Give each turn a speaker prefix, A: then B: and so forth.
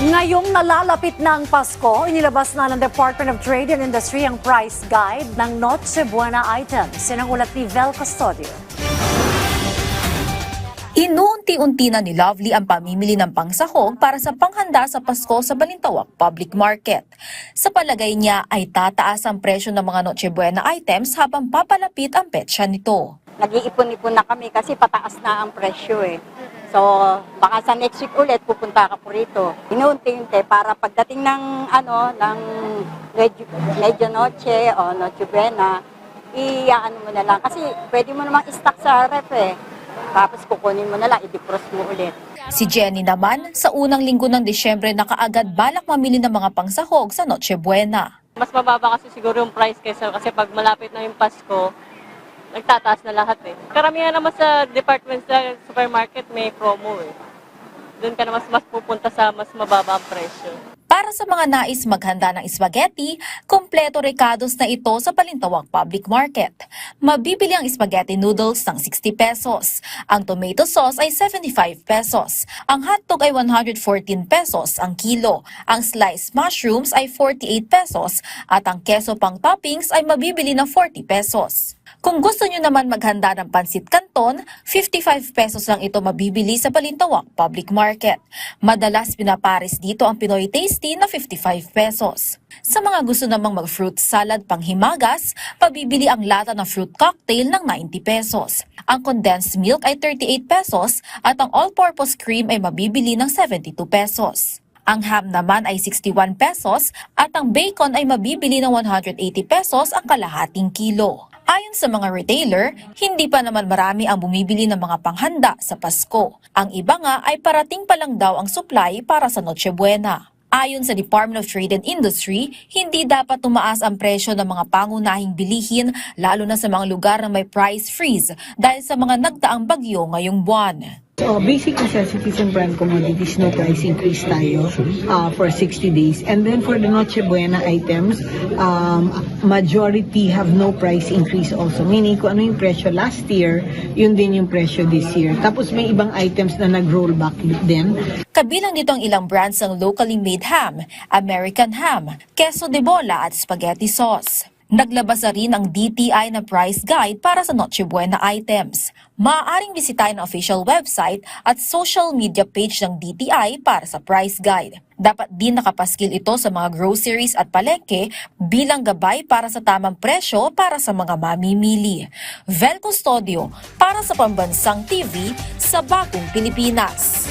A: Ngayong nalalapit na ang Pasko, inilabas na ng Department of Trade and Industry ang price guide ng Noche Buena items. Yan ang ulat ni Vel Custodio.
B: Inuunti-unti na ni Lovely ang pamimili ng pangsahog para sa panghanda sa Pasko sa Balintawak Public Market. Sa palagay niya ay tataas ang presyo ng mga Noche Buena items habang papalapit ang petsa nito.
C: Nag-iipon-ipon na kami kasi pataas na ang presyo eh. So, baka sa next week ulit pupunta ka po rito. Inuunti-unti para pagdating ng ng Medianoche o Noche Buena, iyaano mo na lang kasi pwede mo namang i-stock sa ref eh. Tapos kukunin mo na lang, i-defrost mo ulit.
B: Si Jenny naman, sa unang linggo ng Disyembre na kaagad balak mamili ng mga pangsahog sa Noche Buena.
D: Mas mababa kasi siguro yung price kasi pag malapit na yung Pasko, nagtataas na lahat eh. Karamihan naman sa department sa supermarket may promo eh. Doon ka na mas pupunta sa mas mababa ang presyo.
B: Para sa mga nais maghanda ng spaghetti, kompleto recados na ito sa Balintawak Public Market. Mabibili ang spaghetti noodles ng 60 pesos. Ang tomato sauce ay 75 pesos. Ang hotdog ay 114 pesos ang kilo. Ang sliced mushrooms ay 48 pesos. At ang keso pang toppings ay mabibili ng 40 pesos. Kung gusto nyo naman maghanda ng pansit canton, 55 pesos lang ito mabibili sa Balintawak Public Market. Madalas pinapares dito ang Pinoy Tasty na 55 pesos. Sa mga gusto namang mag-fruit salad panghimagas, pabibili ang lata ng fruit cocktail ng 90 pesos. Ang condensed milk ay 38 pesos at ang all-purpose cream ay mabibili ng 72 pesos. Ang ham naman ay 61 pesos at ang bacon ay mabibili ng 180 pesos ang kalahating kilo. Ayon sa mga retailer, hindi pa naman marami ang bumibili ng mga panghanda sa Pasko. Ang iba nga ay parating pa lang daw ang supply para sa Noche Buena. Ayon sa Department of Trade and Industry, hindi dapat tumaas ang presyo ng mga pangunahing bilihin lalo na sa mga lugar na may price freeze dahil sa mga nagdaang bagyo ngayong buwan.
E: So, basic necessities and brand commodities, no price increase tayo for 60 days. And then for the Noche Buena items, majority have no price increase also. Meaning, kung ano yung presyo last year, yun din yung presyo this year. Tapos may ibang items na nag-rollback din.
B: Kabilang dito ang ilang brands ng locally made ham, American ham, queso de bola at spaghetti sauce. Naglabas na rin ang DTI na price guide para sa Noche Buena items. Maaaring bisitahin ang official website at social media page ng DTI para sa price guide. Dapat din nakapaskil ito sa mga groceries at palengke bilang gabay para sa tamang presyo para sa mga mamimili. Vel Custodio para sa Pambansang TV sa Bagong Pilipinas.